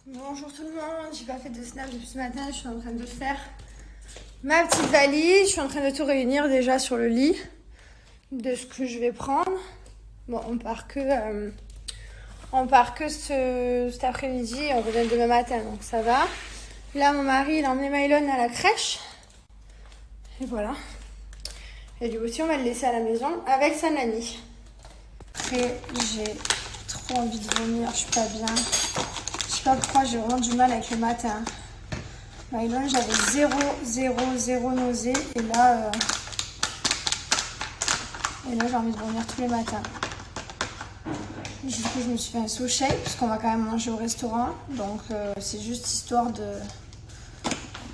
Bonjour tout le monde, j'ai pas fait de snap depuis ce matin, je suis en train de faire ma petite valise, je suis en train de tout réunir déjà sur le lit de ce que je vais prendre. Bon, on part que cet après-midi et on revient demain matin, donc ça va. Là, mon mari, il a emmené Mylène à la crèche. Et voilà. Et lui aussi, on va le laisser à la maison avec sa nanny. Et j'ai trop envie de vomir, je suis pas bien. Je sais pas pourquoi j'ai vraiment du mal avec le matin. Mylène, j'avais zéro nausée. Et là j'ai envie de vomir tous les matins. Et du coup, je me suis fait un sous shake parce qu'on va quand même manger au restaurant. Donc, c'est juste histoire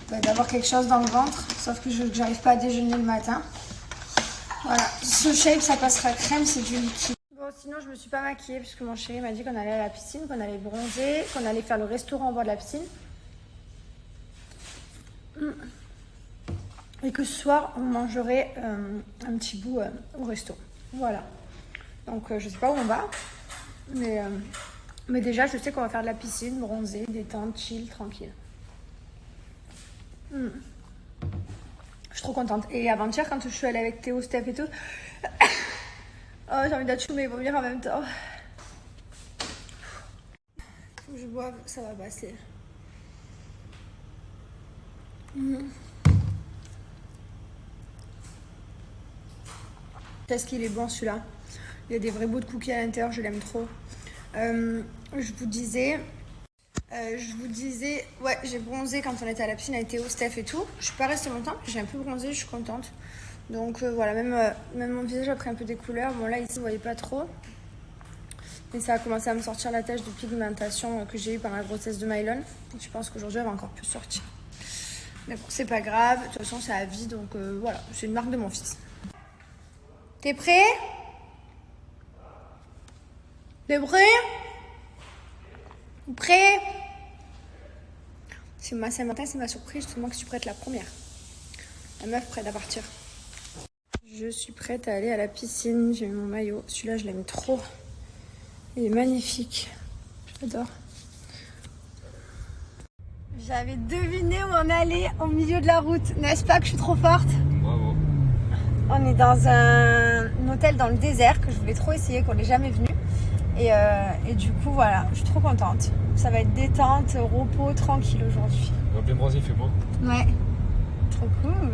d'avoir quelque chose dans le ventre. Sauf que j'arrive pas à déjeuner le matin. Voilà, sous shake, ça passera crème, c'est du liquide. Bon, sinon, je me suis pas maquillée puisque mon chéri m'a dit qu'on allait à la piscine, qu'on allait bronzer, qu'on allait faire le restaurant au bord de la piscine. Et que ce soir, on mangerait un petit bout au resto. Voilà. Donc, je sais pas où on va. Mais déjà, je sais qu'on va faire de la piscine, bronzer, détente, chill, tranquille. Je suis trop contente. Et avant-hier, quand je suis allée avec Théo, Steph et tout, oh, j'ai envie d'achoumer et vomir en même temps. Faut que je boive, ça va passer. Qu'est-ce qu'il est bon celui-là. Il y a des vrais bouts de cookies à l'intérieur, je l'aime trop. Je vous disais, ouais, j'ai bronzé quand on était à la piscine avec Théo, Steph et tout. Je suis pas restée longtemps, j'ai un peu bronzé, je suis contente. Donc voilà, même mon visage a pris un peu des couleurs. Bon là, ici, vous voyez pas trop. Mais ça a commencé à me sortir la tache de pigmentation que j'ai eue par la grossesse de Mylène. Et je pense qu'aujourd'hui, elle va encore plus sortir. Mais bon, c'est pas grave. De toute façon, c'est à vie, donc voilà. C'est une marque de mon fils. T'es prêt? T'es prêt? Prêt? C'est ma Saint-Martin, c'est ma surprise. Justement que je suis prête la première. La meuf prête à partir. Je suis prête à aller à la piscine. J'ai mis mon maillot. Celui-là, je l'aime trop. Il est magnifique. J'adore. J'avais deviné où on allait au milieu de la route. N'est-ce pas que je suis trop forte? Bravo. On est dans un hôtel dans le désert que je voulais trop essayer, qu'on n'est jamais venu. Et du coup, voilà, je suis trop contente. Ça va être détente, repos, tranquille aujourd'hui. On va bien bronzer, il fait beau. Ouais, trop cool.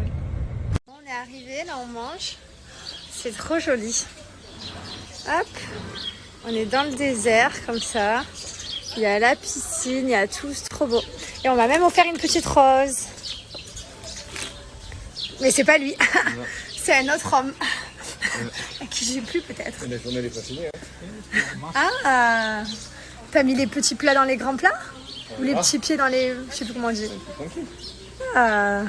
On est arrivé, là on mange. C'est trop joli. Hop, on est dans le désert comme ça. Il y a la piscine, il y a tout, c'est trop beau. Et on m'a même offert une petite rose. Mais c'est pas lui, c'est un autre homme. À qui j'ai plu peut-être. La journée elle est pas finie. Ah, t'as mis les petits plats dans les grands plats? Ou les petits pieds dans les... Je sais plus comment on dit. Tranquille. Ah,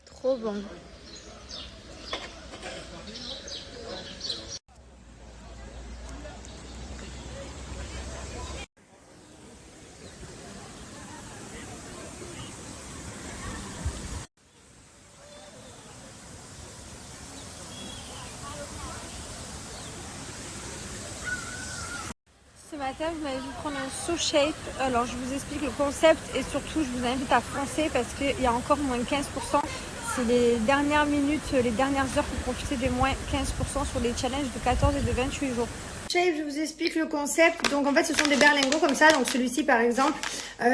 trop bon. Ce matin, vous m'avez vu prendre un So Shape. Alors, je vous explique le concept et surtout, je vous invite à foncer parce qu'il y a encore moins 15%. C'est les dernières minutes, les dernières heures pour profiter des moins 15% sur les challenges de 14 et de 28 jours. Shape, je vous explique le concept. Donc, en fait, ce sont des berlingots comme ça. Donc, celui-ci, par exemple,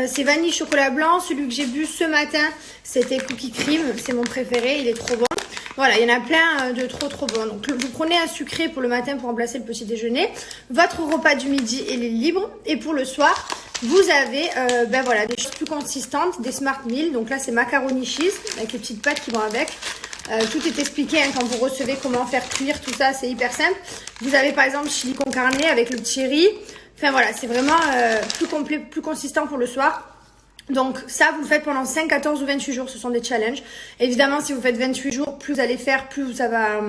c'est vanille chocolat blanc. Celui que j'ai bu ce matin, c'était cookie cream. C'est mon préféré. Il est trop bon. Voilà, il y en a plein de trop bons. Donc, vous prenez un sucré pour le matin pour remplacer le petit déjeuner. Votre repas du midi, il est libre. Et pour le soir, vous avez voilà, des choses plus consistantes, des smart meals. Donc là, c'est macaroni cheese avec les petites pâtes qui vont avec. Tout est expliqué quand vous recevez comment faire cuire tout ça. C'est hyper simple. Vous avez par exemple chili con carne avec le petit riz. Enfin voilà, c'est vraiment plus complet, plus consistant pour le soir. Donc ça, vous le faites pendant 5, 14 ou 28 jours, ce sont des challenges. Évidemment, si vous faites 28 jours, plus vous allez faire, plus ça va,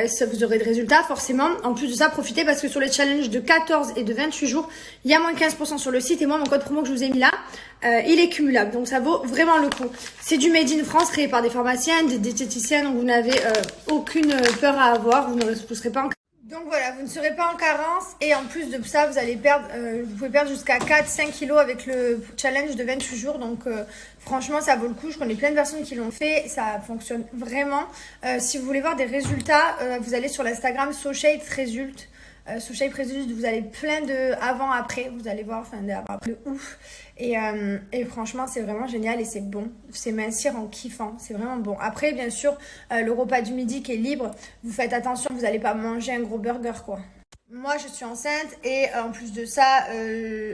ça vous aurez de résultats forcément. En plus de ça, profitez parce que sur les challenges de 14 et de 28 jours, il y a moins 15% sur le site. Et moi, mon code promo que je vous ai mis là, il est cumulable. Donc ça vaut vraiment le coup. C'est du Made in France, créé par des pharmaciens, des diététiciens. Donc vous n'avez aucune peur à avoir, vous ne serez pas en... Donc voilà, vous ne serez pas en carence et en plus de ça, vous allez perdre, vous pouvez perdre jusqu'à 4-5 kilos avec le challenge de 28 jours. Donc franchement, ça vaut le coup. Je connais plein de personnes qui l'ont fait, ça fonctionne vraiment. Si vous voulez voir des résultats, vous allez sur l'Instagram SoShape Result. SoShape Result, vous allez plein de avant-après, vous allez voir, enfin des avant-après de ouf. Et franchement, c'est vraiment génial et c'est bon. C'est mincir en kiffant, c'est vraiment bon. Après, bien sûr, le repas du midi qui est libre, vous faites attention, vous n'allez pas manger un gros burger, quoi. Moi, je suis enceinte et en plus de ça,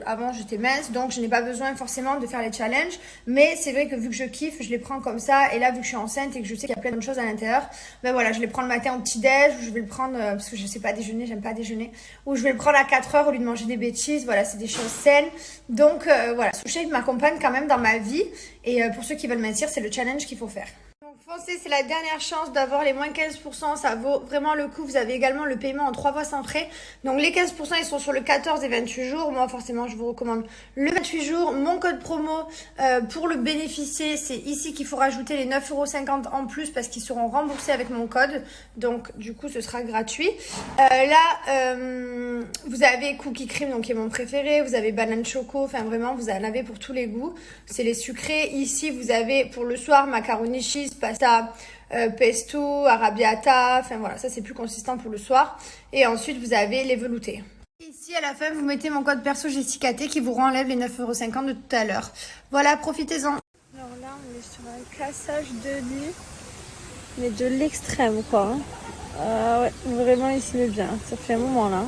avant j'étais mince, donc je n'ai pas besoin forcément de faire les challenges. Mais c'est vrai que vu que je kiffe, je les prends comme ça. Et là, vu que je suis enceinte et que je sais qu'il y a plein de choses à l'intérieur, ben voilà, je les prends le matin au petit-déj, ou je vais le prendre, parce que je sais pas déjeuner, j'aime pas déjeuner, ou je vais le prendre à 4 heures au lieu de manger des bêtises. Voilà, c'est des choses saines. Donc voilà, SoShape m'accompagne quand même dans ma vie. Et pour ceux qui veulent mincir, c'est le challenge qu'il faut faire. Foncez, c'est la dernière chance d'avoir les moins 15%, ça vaut vraiment le coup. Vous avez également le paiement en 3 fois sans frais. Donc les 15% ils sont sur le 14 et 28 jours. Moi forcément je vous recommande le 28 jours. Mon code promo pour le bénéficier, c'est ici qu'il faut rajouter les 9,50 € en plus parce qu'ils seront remboursés avec mon code. Donc du coup ce sera gratuit. Vous avez Cookie Cream, donc qui est mon préféré. Vous avez Banane Choco, enfin vraiment vous en avez pour tous les goûts. C'est les sucrés. Ici vous avez pour le soir macaroni cheese, pasta pesto, arrabbiata, enfin voilà, ça c'est plus consistant pour le soir. Et ensuite vous avez les veloutés. Ici à la fin vous mettez mon code perso Jessica T qui vous renlève les 9,50 € de tout à l'heure. Voilà, profitez-en. Alors là on est sur un cassage de lit, mais de l'extrême quoi. Ouais, vraiment ici le bien, ça fait un moment là.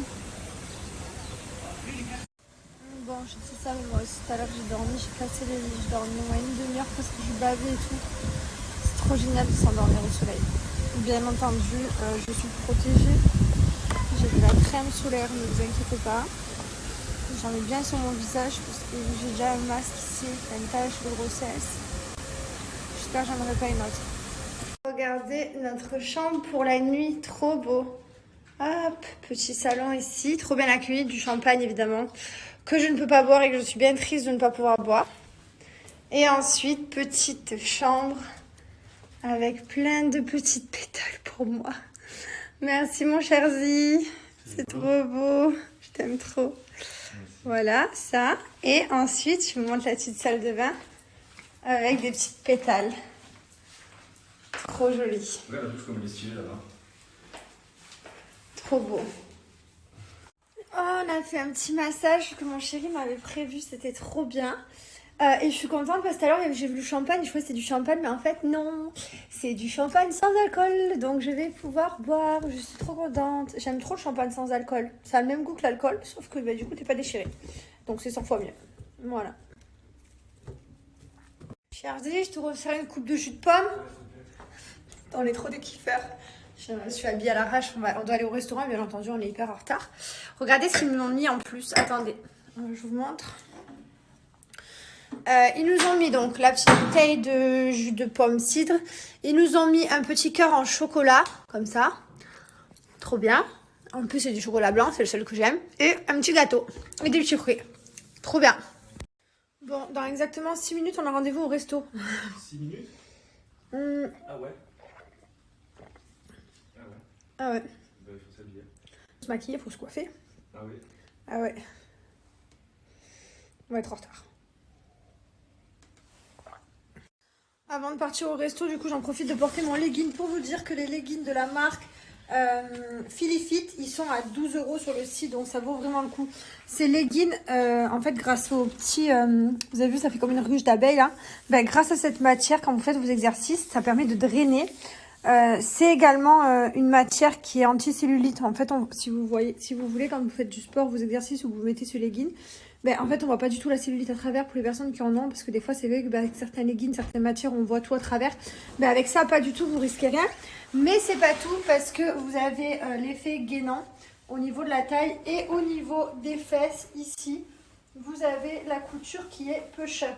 Bon, je sais ça, mais moi aussi tout à l'heure j'ai dormi, j'ai cassé les lits, j'ai dormi au moins une demi-heure parce que je bavais et tout. C'est trop génial de s'endormir au soleil. Bien entendu, je suis protégée. J'ai de la crème solaire, ne vous inquiétez pas. J'en ai bien sur mon visage parce que j'ai déjà un masque ici, une tache de grossesse. J'espère que j'en aurai pas une autre. Regardez notre chambre pour la nuit, trop beau. Hop, petit salon ici, trop bien accueilli, du champagne évidemment, que je ne peux pas boire et que je suis bien triste de ne pas pouvoir boire. Et ensuite, petite chambre avec plein de petites pétales pour moi. Merci mon cher Zi, c'est trop beau, je t'aime trop. Voilà, ça. Et ensuite, je vous montre la petite salle de bain avec des petites pétales. Trop jolie. Regarde la douche comme elle est stylée là-bas. Trop beau. Oh, on a fait un petit massage que mon chéri m'avait prévu, c'était trop bien. Et je suis contente parce que tout à l'heure j'ai vu le champagne, je crois que c'était du champagne, mais en fait non, c'est du champagne sans alcool, donc je vais pouvoir boire, je suis trop contente. J'aime trop le champagne sans alcool, ça a le même goût que l'alcool, sauf que bah, du coup t'es pas déchiré, donc c'est 100 fois mieux. Voilà. Charlie, je te resserre une coupe de jus de pomme. On est trop des kiffeurs. Je suis habillée à l'arrache, on doit aller au restaurant, bien entendu, on est hyper en retard. Regardez ce qu'ils m'ont mis en plus, attendez, je vous montre. Ils nous ont mis donc la petite bouteille de jus de pomme cidre. Ils nous ont mis un petit cœur en chocolat, comme ça. Trop bien. En plus, c'est du chocolat blanc, c'est le seul que j'aime. Et un petit gâteau. Et des petits fruits. Trop bien. Bon, dans exactement 6 minutes, on a rendez-vous au resto. 6 minutes Ah ouais. Ah ouais. Ah ouais. Bah, il faut s'habiller. Se maquiller, il faut se coiffer. Ah oui. Ah ouais. On va être en retard. Avant de partir au resto, du coup, j'en profite de porter mon legging pour vous dire que les leggings de la marque Philifit, ils sont à 12 € sur le site, donc ça vaut vraiment le coup. Ces leggings, en fait, grâce au petit... vous avez vu, ça fait comme une ruche d'abeilles, là. Ben, grâce à cette matière, quand vous faites vos exercices, ça permet de drainer. C'est également une matière qui est anti-cellulite. En fait, si vous voulez, quand vous faites du sport, vos exercices, ou vous mettez ce legging, ben, en fait, on voit pas du tout la cellulite à travers pour les personnes qui en ont, parce que des fois, c'est vrai que avec certains leggings, certaines matières, on voit tout à travers. Ben, avec ça, pas du tout, vous risquez rien. Mais c'est pas tout, parce que vous avez l'effet gainant au niveau de la taille et au niveau des fesses, ici, vous avez la couture qui est push-up.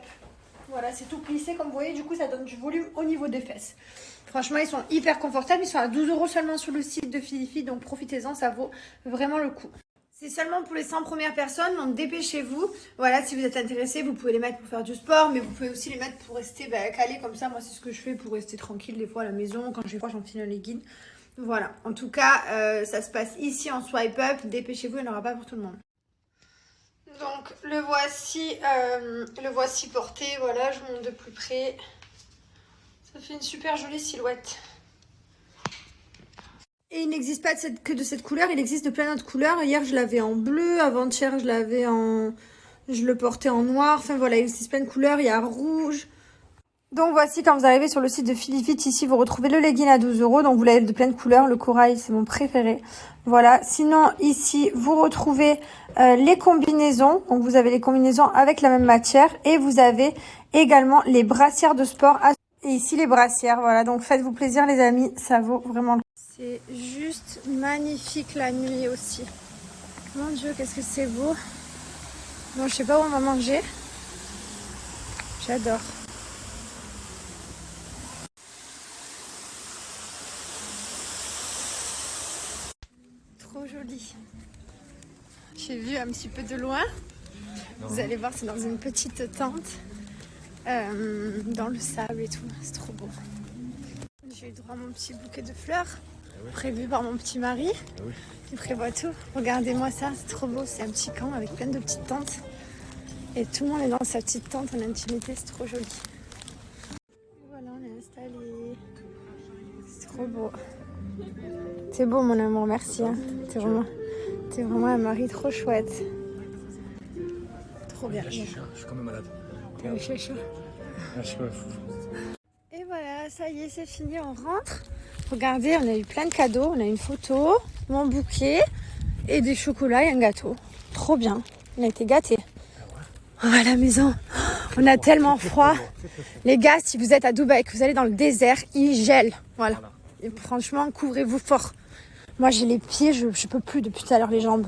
Voilà, c'est tout plissé, comme vous voyez, du coup, ça donne du volume au niveau des fesses. Franchement, ils sont hyper confortables, ils sont à 12 € seulement sur le site de Philifit, donc profitez-en, ça vaut vraiment le coup. C'est seulement pour les 100 premières personnes, donc dépêchez-vous. Voilà, si vous êtes intéressé, vous pouvez les mettre pour faire du sport, mais vous pouvez aussi les mettre pour rester calé comme ça. Moi, c'est ce que je fais pour rester tranquille des fois à la maison. Quand je vais voir, j'enfile un legging. Voilà, en tout cas, ça se passe ici en swipe up. Dépêchez-vous, il n'y en aura pas pour tout le monde. Donc le voici porté, voilà, je vous montre de plus près. Ça fait une super jolie silhouette. Et il n'existe pas que de cette couleur, il existe de plein d'autres couleurs. Hier je l'avais en bleu, avant-hier je le portais en noir. Enfin voilà, il existe plein de couleurs, il y a rouge. Donc voici, quand vous arrivez sur le site de Filifit, ici vous retrouvez le legging à 12 €. Donc vous l'avez de plein de couleurs, le corail c'est mon préféré. Voilà, sinon ici vous retrouvez les combinaisons. Donc vous avez les combinaisons avec la même matière et vous avez également les brassières de sport. Et ici les brassières, voilà, donc faites-vous plaisir les amis, ça vaut vraiment le coup. C'est juste magnifique la nuit aussi. Mon Dieu, qu'est-ce que c'est beau. Bon, je sais pas où on va manger. J'adore. Trop joli. J'ai vu un petit peu de loin. Vous allez voir, c'est dans une petite tente. Dans le sable et tout. C'est trop beau. J'ai eu droit à mon petit bouquet de fleurs. Prévu par mon petit mari. Il prévoit tout. Regardez-moi ça, c'est trop beau. C'est un petit camp avec plein de petites tentes. Et tout le monde est dans sa petite tente en intimité. C'est trop joli. Voilà, on est installé. C'est trop beau. C'est beau mon amour, merci. Hein. T'es vraiment un mari trop chouette. Trop bien. Je suis quand même malade. T'es chaud. Je suis fou. Et voilà, ça y est, c'est fini, on rentre. Regardez, on a eu plein de cadeaux. On a une photo, mon bouquet et des chocolats et un gâteau. Trop bien, on a été gâtés. On va à la maison. On a tellement froid. Les gars, si vous êtes à Dubaï et que vous allez dans le désert, il gèle. Voilà. Et franchement, couvrez-vous fort. Moi, j'ai les pieds, je peux plus depuis tout à l'heure, les jambes.